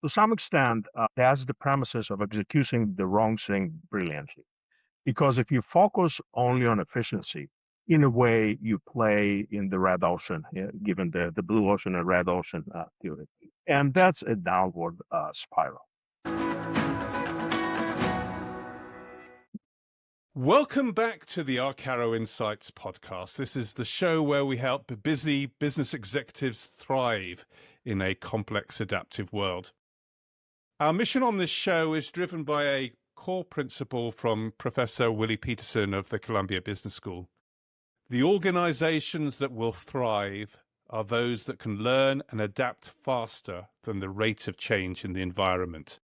to some extent, that's the premises of executing the wrong thing brilliantly. Because if you focus only on efficiency, in a way, you play in the red ocean, given the blue ocean and red ocean theory. And that's a downward spiral. Welcome back to the Arkaro Insights podcast. This is the show where we help busy business executives thrive in a complex, adaptive world. Our mission on this show is driven by a core principle from Professor Willie Peterson of the Columbia Business School. The organizations that will thrive are those that can learn and adapt faster than the rate of change in the environment.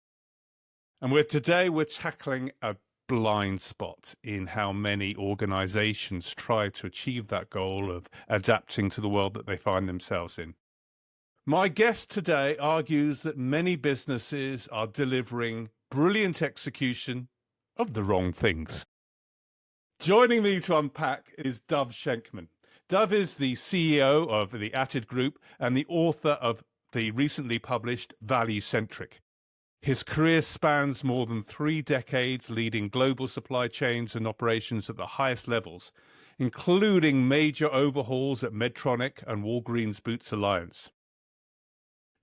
And today we're tackling a blind spot in how many organizations try to achieve that goal of adapting to the world that they find themselves in. My guest today argues that many businesses are delivering brilliant execution of the wrong things. Joining me to unpack is Dov Shenkman. Dov is the CEO of the Atid Group and the author of the recently published Value Centric. His career spans more than 3 decades, leading global supply chains and operations at the highest levels, including major overhauls at Medtronic and Walgreens Boots Alliance.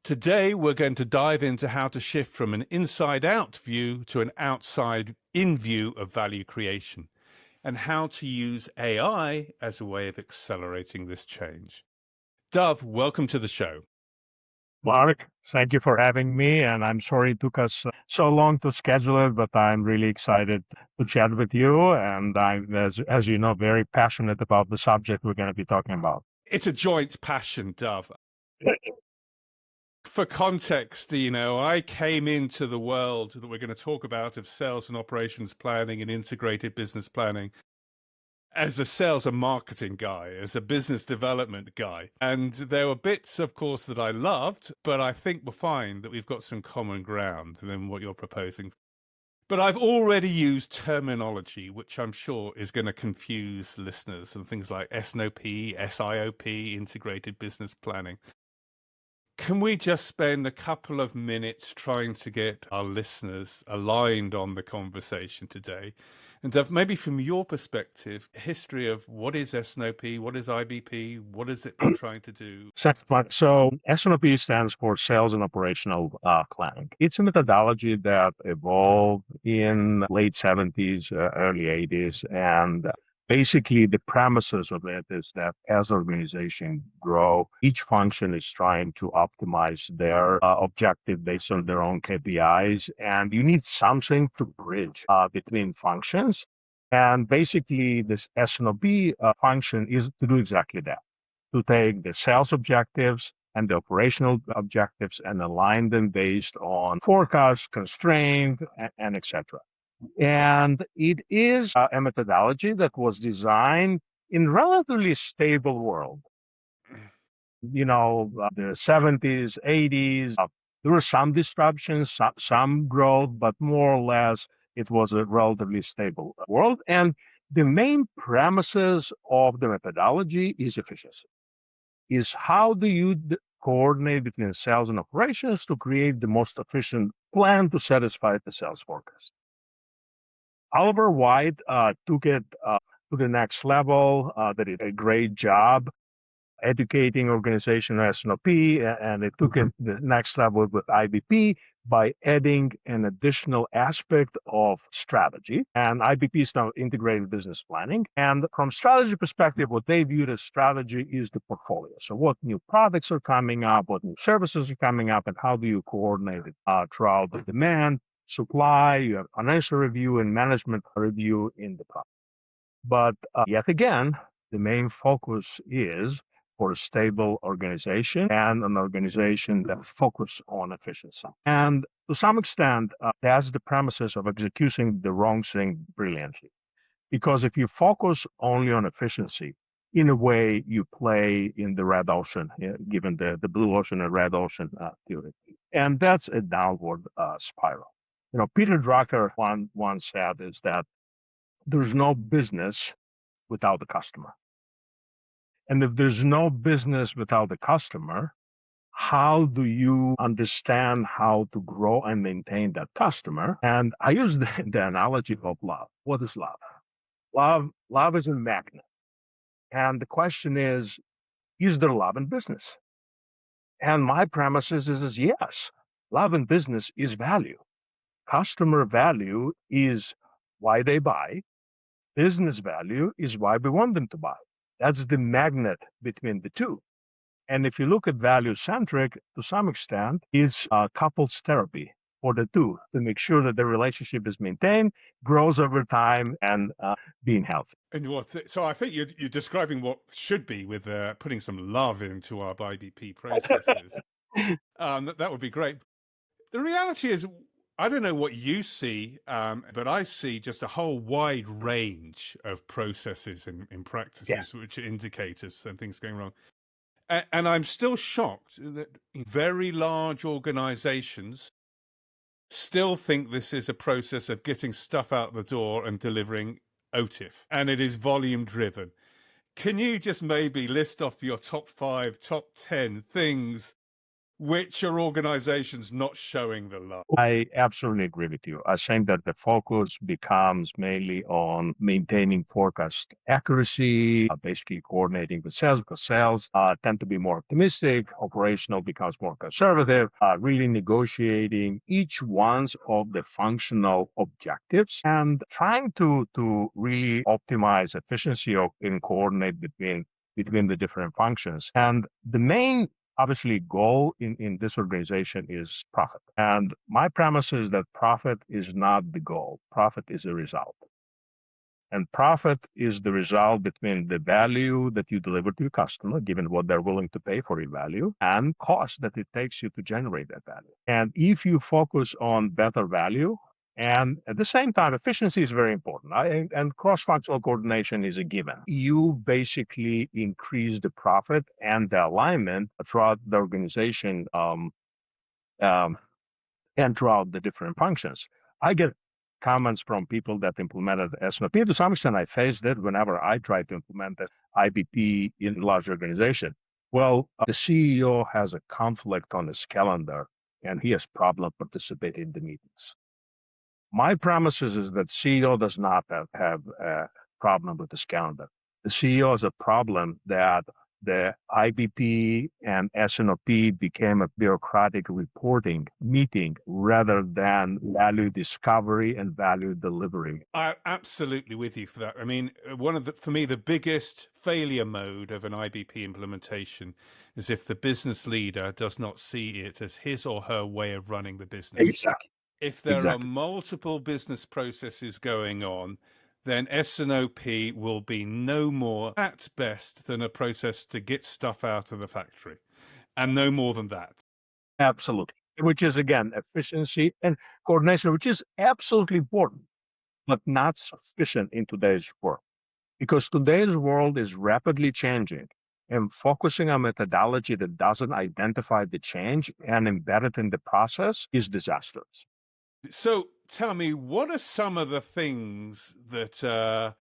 Today, we're going to dive into how to shift from an inside-out view to an outside-in view of value creation, and how to use AI as a way of accelerating this change. Dov, welcome to the show. Mark, thank you for having me, and I'm sorry it took us so long to schedule it, but I'm really excited to chat with you, and I'm, as you know, very passionate about the subject we're going to be talking about. It's a joint passion, Dov. For context, I came into the world that we're going to talk about of sales and operations planning and integrated business planning as a sales and marketing guy, as a business development guy. And there were bits, of course, that I loved, but I think we'll find that we've got some common ground than what you're proposing. But I've already used terminology, which I'm sure is going to confuse listeners, and things like S&OP, SIOP, integrated business planning. Can we just spend a couple of minutes trying to get our listeners aligned on the conversation today? And Dov, maybe from your perspective, history of what is S&OP, what is IBP, what is it been trying to do? So S&OP stands for Sales and Operational Planning. It's a methodology that evolved in late 70s, early 80s, and basically, the premises of it is that as organizations grow, each function is trying to optimize their objective based on their own KPIs, and you need something to bridge between functions. And basically, this S&OP function is to do exactly that, to take the sales objectives and the operational objectives and align them based on forecast, constraint, and etc. And it is a methodology that was designed in relatively stable world. The 70s, 80s, there were some disruptions, some growth, but more or less it was a relatively stable world. And the main premises of the methodology is efficiency. Is how do you coordinate between sales and operations to create the most efficient plan to satisfy the sales forecast? Oliver Wight took it to the next level. They did a great job educating organization S&OP, and it took it to the next level with IBP by adding an additional aspect of strategy. And IBP is now integrated business planning. And from strategy perspective, what they viewed as strategy is the portfolio. So what new products are coming up, what new services are coming up, and how do you coordinate it throughout the demand, supply, you have financial review and management review in the product. But yet again, the main focus is for a stable organization and an organization that focus on efficiency. And to some extent, that's the premises of executing the wrong thing brilliantly. Because if you focus only on efficiency, in a way, you play in the red ocean, given the blue ocean and red ocean theory. And that's a downward spiral. Peter Drucker once said is that there's no business without the customer. And if there's no business without the customer, how do you understand how to grow and maintain that customer? And I use the analogy of love. What is love? Love is a magnet. And the question is there love in business? And my premise is yes. Love in business is value. Customer value is why they buy. Business value is why we want them to buy. That's the magnet between the two. And if you look at value centric, to some extent, it's couples therapy for the two to make sure that the relationship is maintained, grows over time, and being healthy. And so I think you're describing what should be with putting some love into our IBP processes. That would be great. The reality is, I don't know what you see, but I see just a whole wide range of processes in practices, which are indicators and things going wrong. And I'm still shocked that very large organizations still think this is a process of getting stuff out the door and delivering OTIF, and it is volume driven. Can you just maybe list off your top 5, top 10 things which are organizations not showing the love? I absolutely agree with you. I think that the focus becomes mainly on maintaining forecast accuracy, basically coordinating with sales, because sales tend to be more optimistic, operational becomes more conservative, really negotiating each one's of the functional objectives and trying to really optimize efficiency and coordinate between the different functions. And the main obviously goal in this organization is profit. And my premise is that profit is not the goal. Profit is a result. And profit is the result between the value that you deliver to your customer, given what they're willing to pay for your value, and cost that it takes you to generate that value. And if you focus on better value, and at the same time, efficiency is very important, and cross-functional coordination is a given. You basically increase the profit and the alignment throughout the organization and throughout the different functions. I get comments from people that implemented S&OP. To some extent, I faced it whenever I tried to implement the IBP in large organization. Well, the CEO has a conflict on his calendar, and he has problem participating in the meetings. My premise is that CEO does not have a problem with this calendar. The CEO has a problem that the IBP and S&OP became a bureaucratic reporting meeting rather than value discovery and value delivery. I'm absolutely with you for that. I mean, for me, the biggest failure mode of an IBP implementation is if the business leader does not see it as his or her way of running the business. Exactly. If there are multiple business processes going on, then S&OP will be no more at best than a process to get stuff out of the factory, and no more than that. Absolutely. Which is, again, efficiency and coordination, which is absolutely important, but not sufficient in today's world. Because today's world is rapidly changing, and focusing on methodology that doesn't identify the change and embed it in the process is disastrous. So tell me, what are some of the things that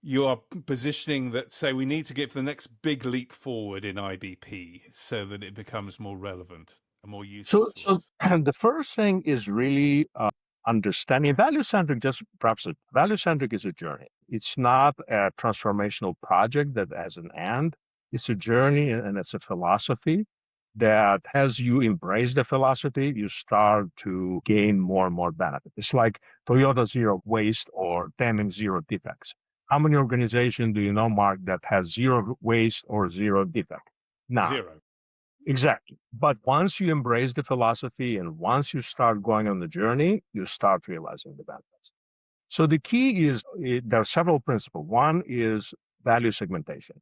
you are positioning that say we need to get for the next big leap forward in IBP so that it becomes more relevant and more useful? So the first thing is really understanding value centric. Just perhaps value centric is a journey. It's not a transformational project that has an end. It's a journey and it's a philosophy that as you embrace the philosophy, you start to gain more and more benefit. It's like Toyota Zero Waste or Tandem Zero Defects. How many organizations do you know, Mark, that has zero waste or zero defect? None. Zero. Exactly. But once you embrace the philosophy and once you start going on the journey, you start realizing the benefits. So the key is there are several principles. One is value segmentation.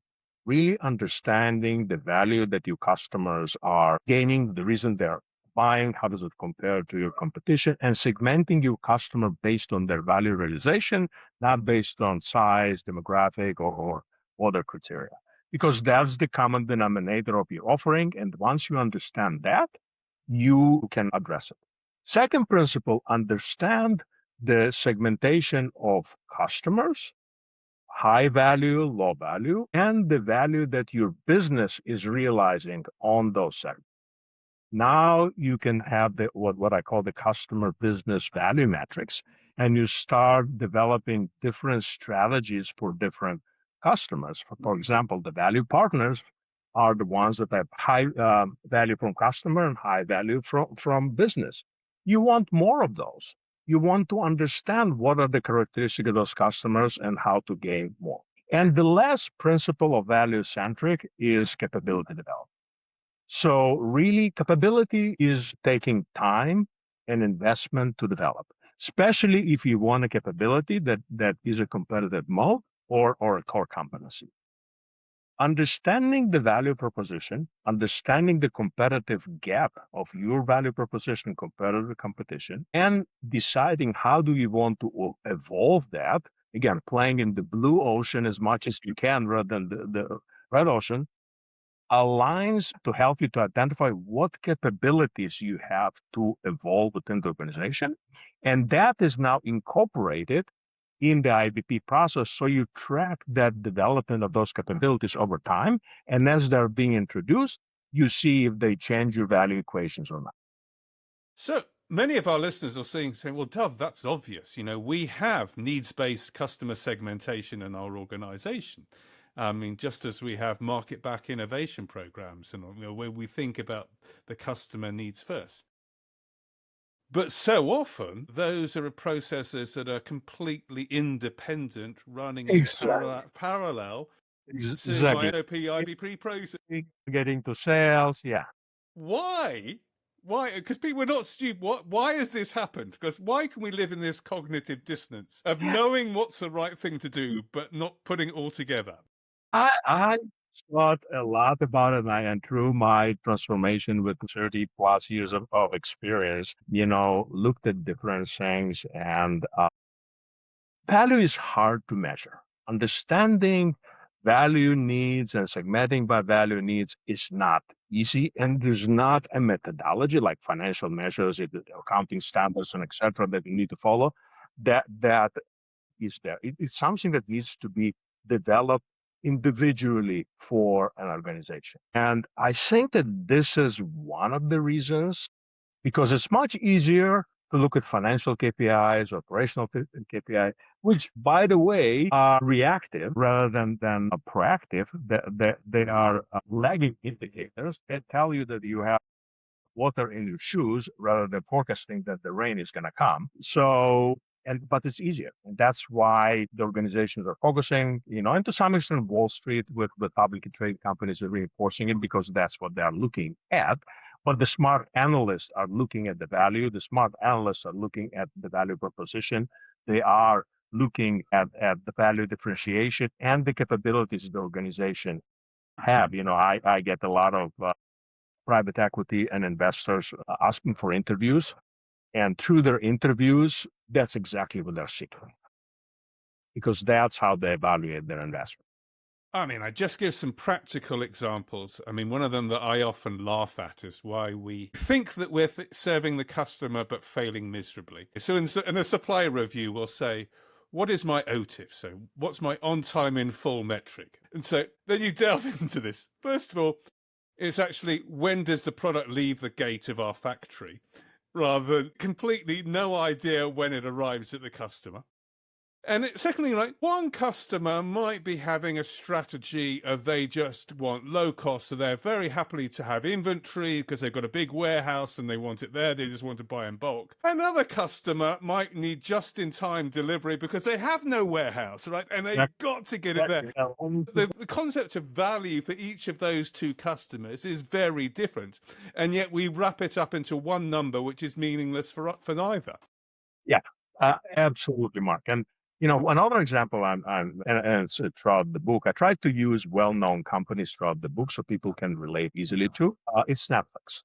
Really understanding the value that your customers are gaining, the reason they're buying, how does it compare to your competition, and segmenting your customer based on their value realization, not based on size, demographic, or other criteria. Because that's the common denominator of your offering. And once you understand that, you can address it. Second principle, understand the segmentation of customers, high value, low value, and the value that your business is realizing on those segments. Now you can have what I call the customer business value metrics, and you start developing different strategies for different customers. For example, the value partners are the ones that have high value from customer and high value from business. You want more of those. You want to understand what are the characteristics of those customers and how to gain more. And the last principle of value centric is capability development. So really, capability is taking time and investment to develop, especially if you want a capability that is a competitive moat or a core competency. Understanding the value proposition, understanding the competitive gap of your value proposition compared to the competition, and deciding how do you want to evolve that, again, playing in the blue ocean as much as you can rather than the red ocean, aligns to help you to identify what capabilities you have to evolve within the organization. And that is now incorporated in the IBP process. So you track that development of those capabilities over time. And as they're being introduced, you see if they change your value equations or not. So many of our listeners are saying, well, Dov, that's obvious. We have needs-based customer segmentation in our organization. I mean, just as we have market-back innovation programs and where we think about the customer needs first. But so often, those are processes that are completely independent, running in parallel to my S&OP IBP process. Getting to sales, yeah. Why? Because people are not stupid. Why has this happened? Because why can we live in this cognitive dissonance of knowing what's the right thing to do, but not putting it all together? I thought a lot about it, and through my transformation with 30 plus years of experience, looked at different things, and value is hard to measure. Understanding value needs and segmenting by value needs is not easy, and there's not a methodology like financial measures, accounting standards, and etc. that you need to follow. That is there. It's something that needs to be developed individually for an organization. And I think that this is one of the reasons, because it's much easier to look at financial KPIs, operational KPI, which, by the way, are reactive rather than proactive. They are lagging indicators that tell you that you have water in your shoes rather than forecasting that the rain is going to come. But it's easier. And that's why the organizations are focusing, and to some extent Wall Street with publicly traded companies are reinforcing it because that's what they're looking at. But the smart analysts are looking at the value. The smart analysts are looking at the value proposition. They are looking at the value differentiation and the capabilities the organization have. I get a lot of private equity and investors asking for interviews. And through their interviews, that's exactly what they're seeking, because that's how they evaluate their investment. I mean, I just give some practical examples. I mean, one of them that I often laugh at is why we think that we're serving the customer but failing miserably. So in a supplier review, we'll say, what is my OTIF? So what's my on-time in full metric? And so then you delve into this. First of all, it's actually, when does the product leave the gate of our factory? Rather than completely no idea when it arrives at the customer. And secondly, one customer might be having a strategy of they just want low cost, so they're very happily to have inventory because they've got a big warehouse and they want it there, they just want to buy in bulk. Another customer might need just-in-time delivery because they have no warehouse, right? And they've got to get it there. The concept of value for each of those two customers is very different, and yet we wrap it up into one number which is meaningless for neither. Yeah, absolutely, Mark. And another example, and it's throughout the book, I tried to use well-known companies throughout the book so people can relate easily to. It's Netflix.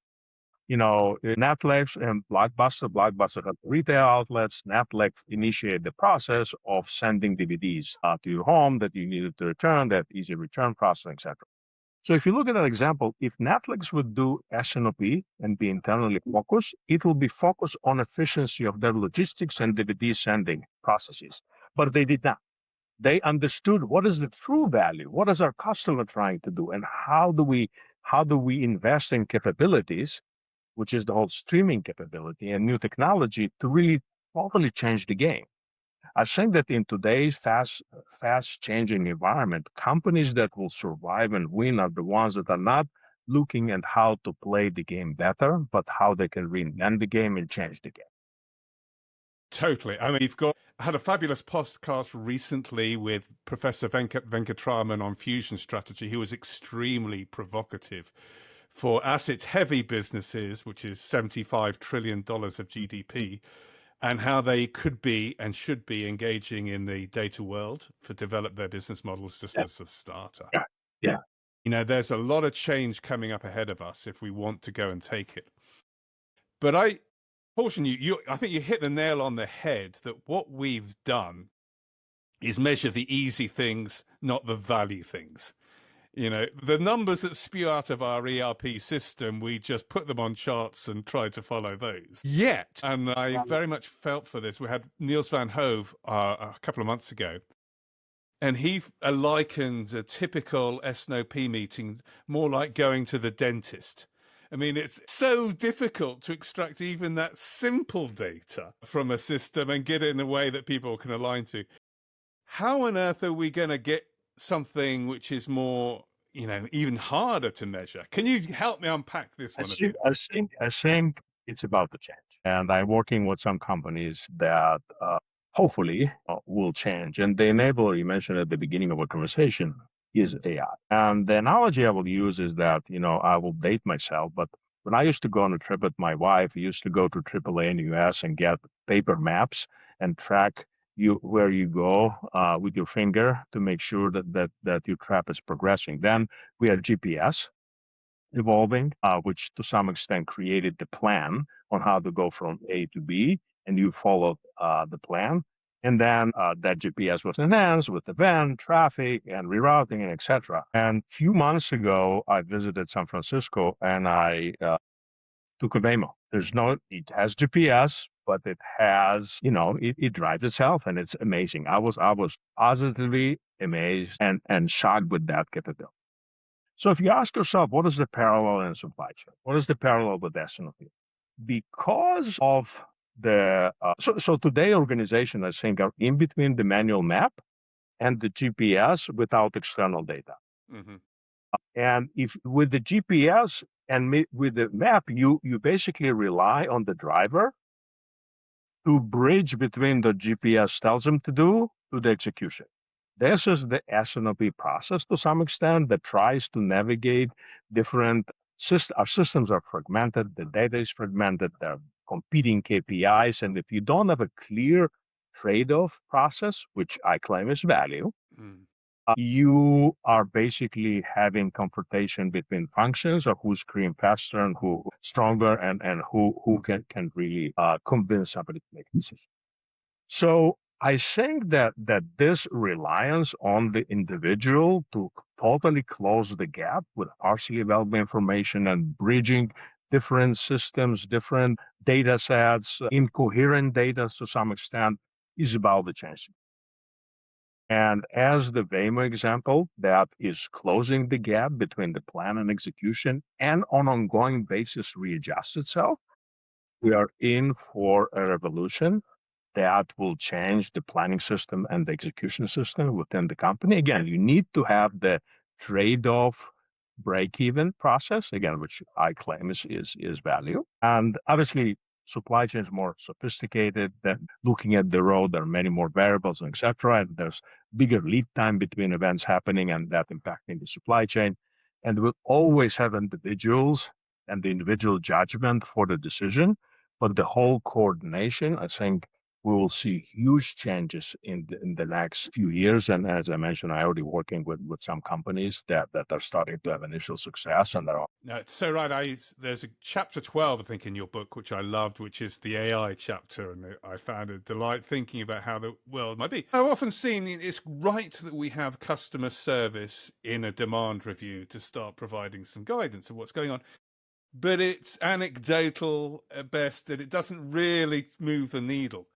Netflix and Blockbuster have retail outlets. Netflix initiated the process of sending DVDs to your home that you needed to return, that easy return process, etc. So if you look at that example, if Netflix would do S&OP and be internally focused, it will be focused on efficiency of their logistics and DVD sending processes. But they did not. They understood what is the true value, what is our customer trying to do, and how do we invest in capabilities which is the whole streaming capability and new technology to really totally change the game. I think that in today's fast changing environment, companies that will survive and win are the ones that are not looking at how to play the game better, but how they can reinvent the game and change the game. Totally. I mean, I had a fabulous podcast recently with Professor Venkatraman on fusion strategy, who was extremely provocative for asset-heavy businesses, which is $75 trillion of GDP, and how they could be and should be engaging in the data world to develop their business models just as a starter. Yeah. You know, there's a lot of change coming up ahead of us if we want to go and take it. But I think you hit the nail on the head that what we've done is measure the easy things, not the value things. You know, the numbers that spew out of our ERP system, we just put them on charts and try to follow those. Yet, and I very much felt for this, we had Niels van Hove a couple of months ago, and he likened a typical S&OP meeting more like going to the dentist. I mean, it's so difficult to extract even that simple data from a system and get it in a way that people can align to. How on earth are we going to get something which is more, you know, even harder to measure? Can you help me unpack this one? I think it's about to change. And I'm working with some companies that hopefully will change. And the enabler you mentioned at the beginning of our conversation is AI. And the analogy I will use is that, you know, I will date myself, but when I used to go on a trip with my wife, we used to go to AAA in the US and get paper maps and track where you go with your finger to make sure that your trip is progressing. Then we had GPS evolving, which to some extent created the plan on how to go from A to B, and you followed the plan. And then that GPS was enhanced with event, traffic, and rerouting, and etc. And a few months ago, I visited San Francisco, and I took a Waymo. It has GPS, but it has, you know, it drives itself, and it's amazing. I was positively amazed and shocked with that capability. So if you ask yourself, what is the parallel in supply chain? What is the parallel with S&OP? Because of so today organizations, I think, are in between the manual map and the GPS without external data. Mm-hmm. And if with the GPS and with the map, you basically rely on the driver to bridge between the GPS tells them to do to the execution. This is the S&OP process to some extent that tries to navigate different systems. Our systems are fragmented, the data is fragmented, there are competing KPIs, and if you don't have a clear trade-off process, which I claim is value, you are basically having confrontation between functions of who scream faster and who stronger and who can really convince somebody to make a decision. So I think that this reliance on the individual to totally close the gap with partially available information and bridging different systems, different data sets, incoherent data to some extent is about the change. And as the Waymo example, that is closing the gap between the plan and execution and on an ongoing basis readjusts itself, we are in for a revolution that will change the planning system and the execution system within the company. Again, you need to have the trade-off break-even process, again, which I claim is value. And obviously, supply chain is more sophisticated than looking at the road. There are many more variables, et cetera. And there's bigger lead time between events happening and that impacting the supply chain. And we'll always have individuals and the individual judgment for the decision. But the whole coordination, I think, we will see huge changes in the next few years. And as I mentioned, I'm already working with some companies that are starting to have initial success. And they're all. No, it's so right. There's a chapter 12, I think, in your book, which I loved, which is the AI chapter. And I found a delight thinking about how the world might be. I've often seen it's right that we have customer service in a demand review to start providing some guidance of what's going on. But it's anecdotal at best, and it doesn't really move the needle.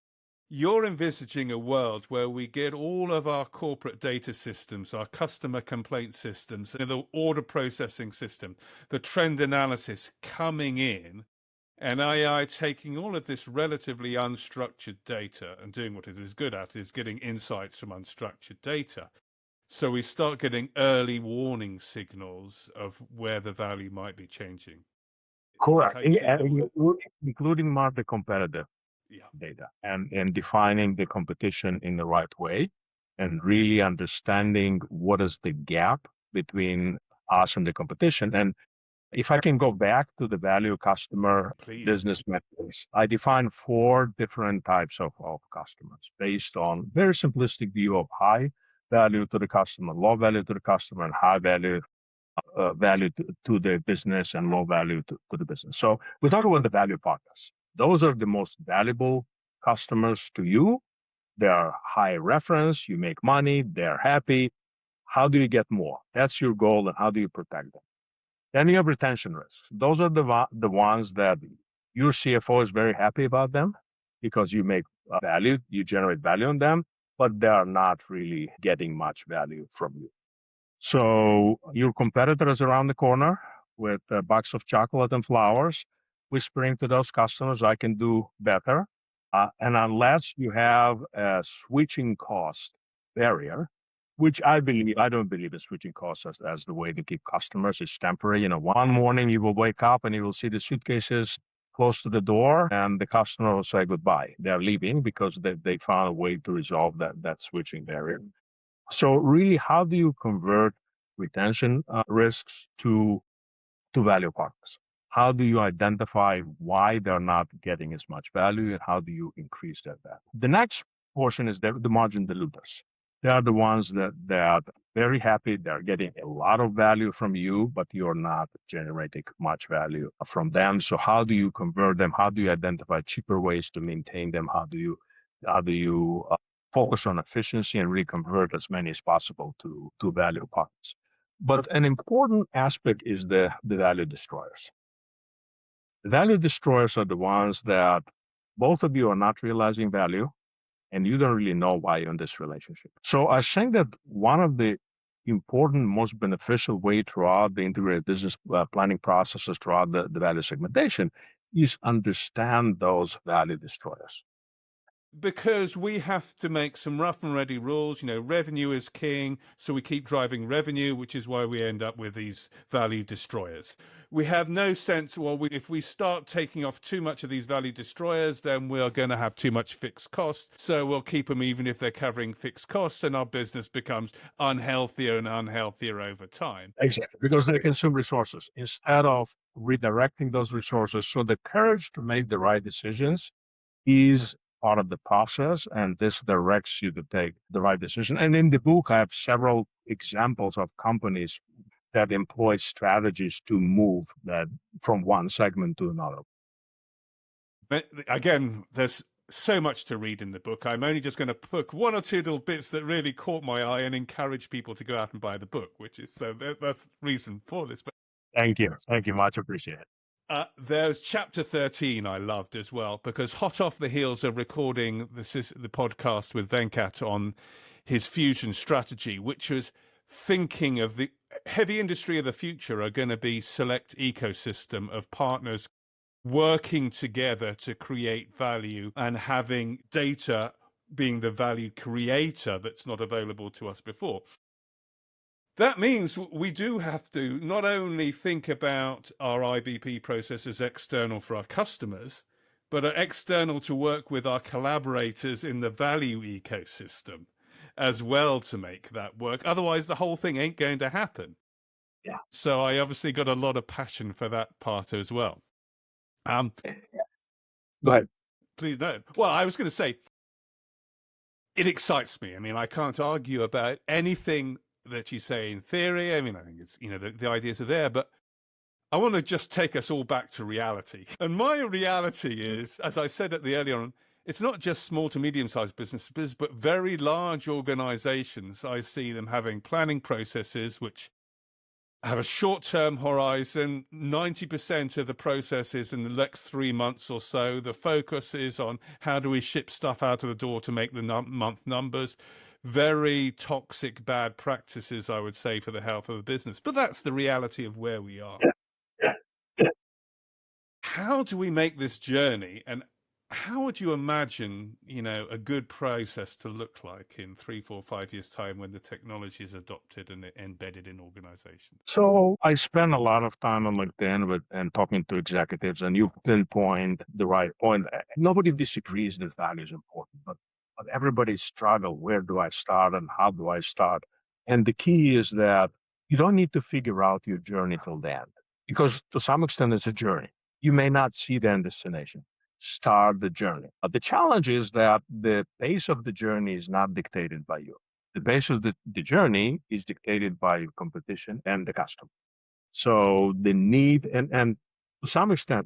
You're envisaging a world where we get all of our corporate data systems, our customer complaint systems, the order processing system, the trend analysis coming in And AI taking all of this relatively unstructured data and doing what it is good at is getting insights from unstructured data. So we start getting early warning signals of where the value might be changing. Is that Correct. how you see that? Including market competitive Yeah. data and defining the competition in the right way and really understanding what is the gap between us and the competition. And if I can go back to the value customer Please. business metrics, I define 4 different types of customers based on very simplistic view of high value to the customer, low value to the customer, and high value to the business and low value to the business. So we talk about the value partners. Those are the most valuable customers to you. They are high reference. You make money. They're happy. How do you get more? That's your goal, and how do you protect them? Then you have retention risks. Those are the ones that your CFO is very happy about them because you make value, you generate value on them, but they are not really getting much value from you. So your competitor is around the corner with a box of chocolate and flowers, whispering to those customers, I can do better. And unless you have a switching cost barrier, which I don't believe in switching costs as the way to keep customers. It's temporary. One morning you will wake up and you will see the suitcases close to the door and the customer will say goodbye. They're leaving because they found a way to resolve that switching barrier. So really, how do you convert retention risks to value partners? How do you identify why they're not getting as much value, and how do you increase that value? The next portion is the margin diluters. They are the ones that are very happy. They're getting a lot of value from you, but you're not generating much value from them. So how do you convert them? How do you identify cheaper ways to maintain them? How do you focus on efficiency and really convert as many as possible to value partners? But an important aspect is the value destroyers. The value destroyers are the ones that both of you are not realizing value and you don't really know why you're in this relationship. So I think that one of the important, most beneficial way throughout the integrated business planning processes, throughout the value segmentation, is understand those value destroyers. Because we have to make some rough and ready rules. Revenue is king, so we keep driving revenue, which is why we end up with these value destroyers. We have no sense, if we start taking off too much of these value destroyers, then we are going to have too much fixed costs. So we'll keep them even if they're covering fixed costs, and our business becomes unhealthier and unhealthier over time. Exactly, because they consume resources instead of redirecting those resources. So the courage to make the right decisions is part of the process, and this directs you to take the right decision. And in the book, I have several examples of companies that employ strategies to move that from one segment to another. But again, there's so much to read in the book. I'm only just going to pick 1 or 2 little bits that really caught my eye and encourage people to go out and buy the book, which is that's the reason for this. But thank you, much appreciated. There's chapter 13 I loved as well, because hot off the heels of recording the podcast with Venkat on his fusion strategy, which was thinking of the heavy industry of the future are going to be select ecosystem of partners working together to create value and having data being the value creator that's not available to us before. That means we do have to not only think about our IBP process as external for our customers, but are external to work with our collaborators in the value ecosystem as well to make that work. Otherwise, the whole thing ain't going to happen. Yeah. So I obviously got a lot of passion for that part as well. Go ahead. Please no. Well, I was going to say, it excites me. I mean, I can't argue about anything that you say in theory. I mean, I think it's, the ideas are there, but I want to just take us all back to reality. And my reality is, as I said at the earlier on, it's not just small to medium-sized businesses, but very large organizations. I see them having planning processes which have a short-term horizon. 90% of the processes in the next 3 months or so, the focus is on how do we ship stuff out of the door to make the month numbers. Very toxic, bad practices, I would say, for the health of the business. But that's the reality of where we are. How do we make this journey, and how would you imagine, a good process to look like in 3, 4, 5 years' time when the technology is adopted and embedded in organizations? So I spend a lot of time on LinkedIn and talking to executives, and you pinpoint the right point. Nobody disagrees that value is important, but everybody struggle. Where do I start and how do I start? And the key is that you don't need to figure out your journey till the end, because to some extent it's a journey. You may not see the end destination. Start the journey. But the challenge is that the pace of the journey is not dictated by you. The pace of the journey is dictated by competition and the customer. So the need, and to some extent,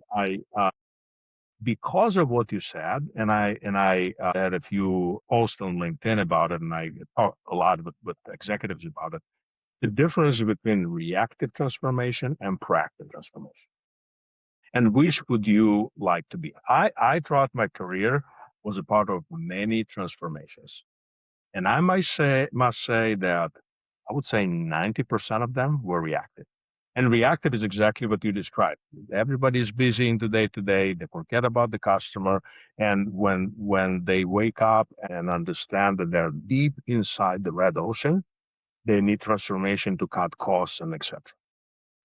because of what you said, and I had a few posts on LinkedIn about it, and I talk a lot with executives about it. The difference between reactive transformation and proactive transformation. And which would you like to be? I throughout my career was a part of many transformations. And I must say that I would say 90% of them were reactive. And reactive is exactly what you described. Everybody's busy in the day to day. They forget about the customer. And when they wake up and understand that they're deep inside the red ocean, they need transformation to cut costs and etc.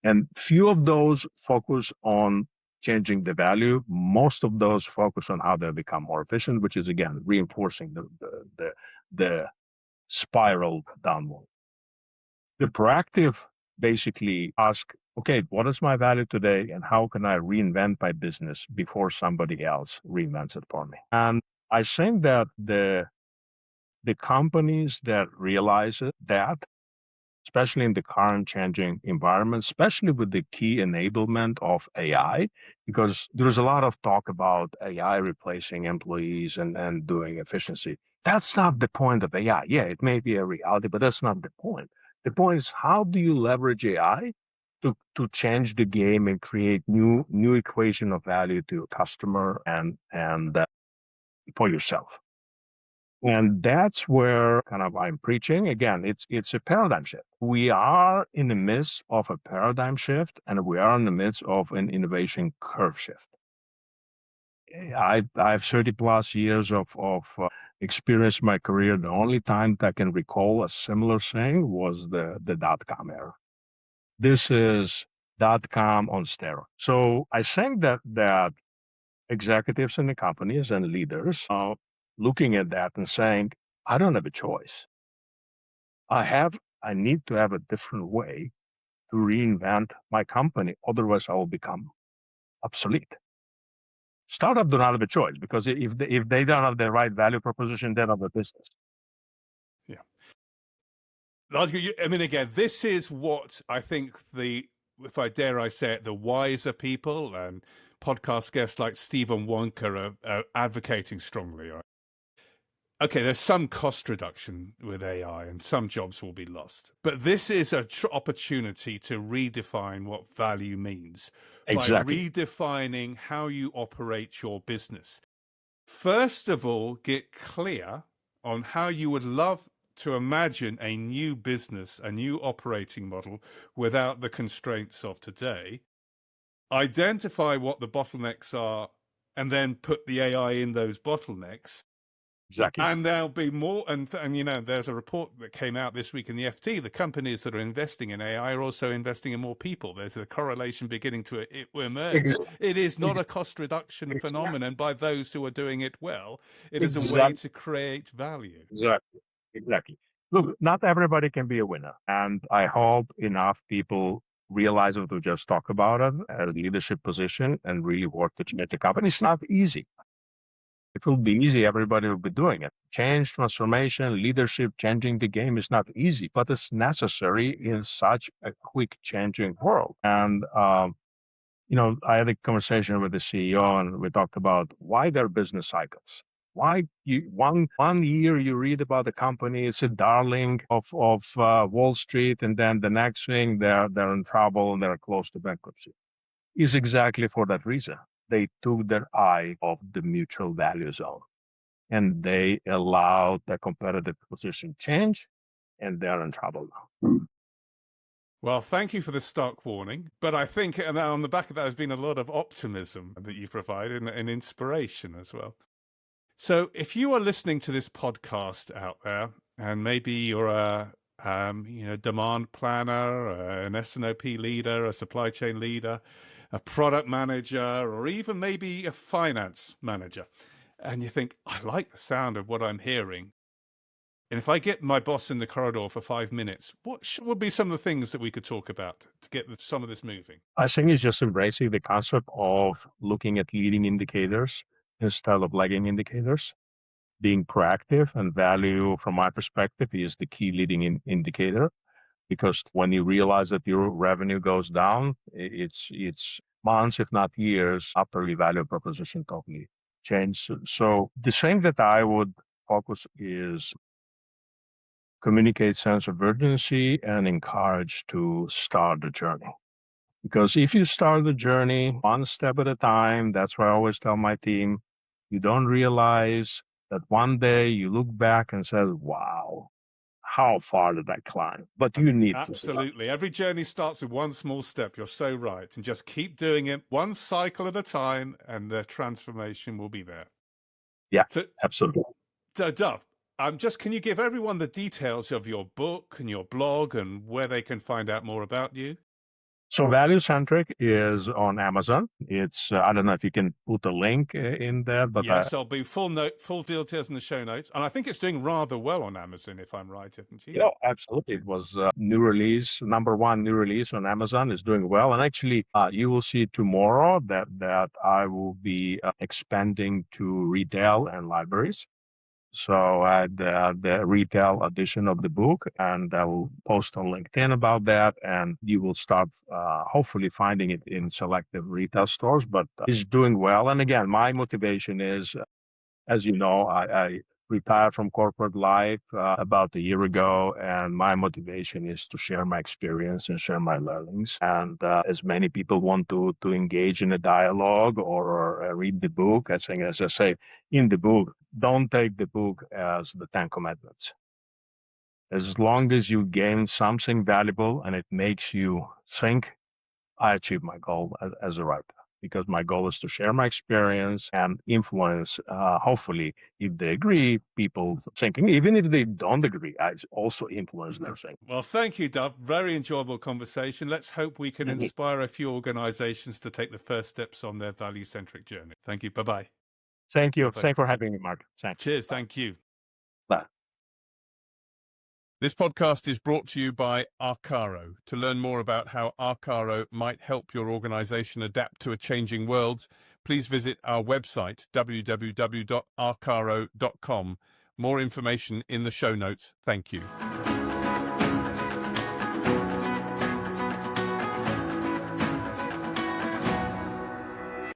And few of those focus on changing the value. Most of those focus on how they become more efficient, which is again reinforcing the spiral downward. The proactive basically ask, okay, what is my value today and how can I reinvent my business before somebody else reinvents it for me? And I think that the companies that realize that, especially in the current changing environment, especially with the key enablement of AI, because there's a lot of talk about AI replacing employees and doing efficiency. That's not the point of AI. Yeah, it may be a reality, but that's not the point. The point is, how do you leverage AI to change the game and create new equation of value to your customer and for yourself? And that's where kind of I'm preaching. Again, it's a paradigm shift. We are in the midst of a paradigm shift, and we are in the midst of an innovation curve shift. I have 30 plus years of experience in my career. The only time that I can recall a similar thing was the dot-com era. This is dot-com on steroids. So I think that executives in the companies and leaders are looking at that and saying, I don't have a choice. I need to have a different way to reinvent my company. Otherwise, I will become obsolete. Startups do not have a choice because if they don't have the right value proposition, they don't have a business. Yeah. I mean, again, this is what I think if I dare I say it, the wiser people and podcast guests like Stephen Wonka are advocating strongly. Right? Okay, there's some cost reduction with AI and some jobs will be lost. But this is an opportunity to redefine what value means Exactly. by redefining how you operate your business. First of all, get clear on how you would love to imagine a new business, a new operating model without the constraints of today. Identify what the bottlenecks are and then put the AI in those bottlenecks. Exactly. And there'll be more. And there's a report that came out this week in the FT. The companies that are investing in AI are also investing in more people. There's a correlation beginning to emerge. It is not a cost reduction phenomenon by those who are doing it well. It is a way to create value. Exactly. Look, not everybody can be a winner. And I hope enough people realize what we just talked about it at a leadership position and really work to change the company. It's not easy. If it will be easy, everybody will be doing it. Change, transformation, leadership, changing the game is not easy, but it's necessary in such a quick changing world. And, I had a conversation with the CEO and we talked about why there are business cycles. Why one year you read about the company, it's a darling of Wall Street, and then the next thing they're in trouble and they're close to bankruptcy. Is exactly for that reason. They took their eye off the mutual value zone, and they allowed their competitive position change, and they're in trouble now. Well, thank you for the stock warning. But I think and on the back of that has been a lot of optimism that you provided and inspiration as well. So if you are listening to this podcast out there, and maybe you're a demand planner, an S&OP leader, a supply chain leader, a product manager, or even maybe a finance manager, and you think, I like the sound of what I'm hearing, and if I get my boss in the corridor for 5 minutes, what would be some of the things that we could talk about to get some of this moving? I think it's just embracing the concept of looking at leading indicators instead of lagging indicators. Being proactive, and value, from my perspective, is the key leading indicator. Because when you realize that your revenue goes down, it's months, if not years, after the value proposition totally changed. So the thing that I would focus is communicate sense of urgency and encourage to start the journey. Because if you start the journey one step at a time, that's why I always tell my team, you don't realize that one day you look back and say, wow, how far did I climb? But you need to. Absolutely. Every journey starts with one small step. You're so right. And just keep doing it one cycle at a time, and the transformation will be there. Yeah, so, absolutely. Dov, can you give everyone the details of your book and your blog and where they can find out more about you? So Value Centric is on Amazon. It's I don't know if you can put a link in there, but yes, I'll be full details in the show notes. And I think it's doing rather well on Amazon, if I'm right, isn't it? Yeah, absolutely. It was number one new release on Amazon. Is doing well, and actually, you will see tomorrow that I will be expanding to retail and libraries. So I had the retail edition of the book, and I will post on LinkedIn about that. And you will start hopefully finding it in selective retail stores, but it's doing well. And again, my motivation is, as you know, I retired from corporate life about a year ago, and my motivation is to share my experience and share my learnings. And as many people want to engage in a dialogue or read the book, I think, as I say in the book, don't take the book as the 10 Commandments. As long as you gain something valuable and it makes you think, I achieved my goal as a writer. Because my goal is to share my experience and influence, hopefully, if they agree, people thinking. Even if they don't agree, I also influence their thinking. Well, thank you, Dov. Very enjoyable conversation. Let's hope we can inspire a few organizations to take the first steps on their value-centric journey. Thank you. Bye-bye. Thank you. Thanks for having me, Mark. Thanks. Cheers. Thank you. Bye. This podcast is brought to you by Arkaro. To learn more about how Arkaro might help your organization adapt to a changing world, please visit our website, www.arkaro.com. More information in the show notes. Thank you.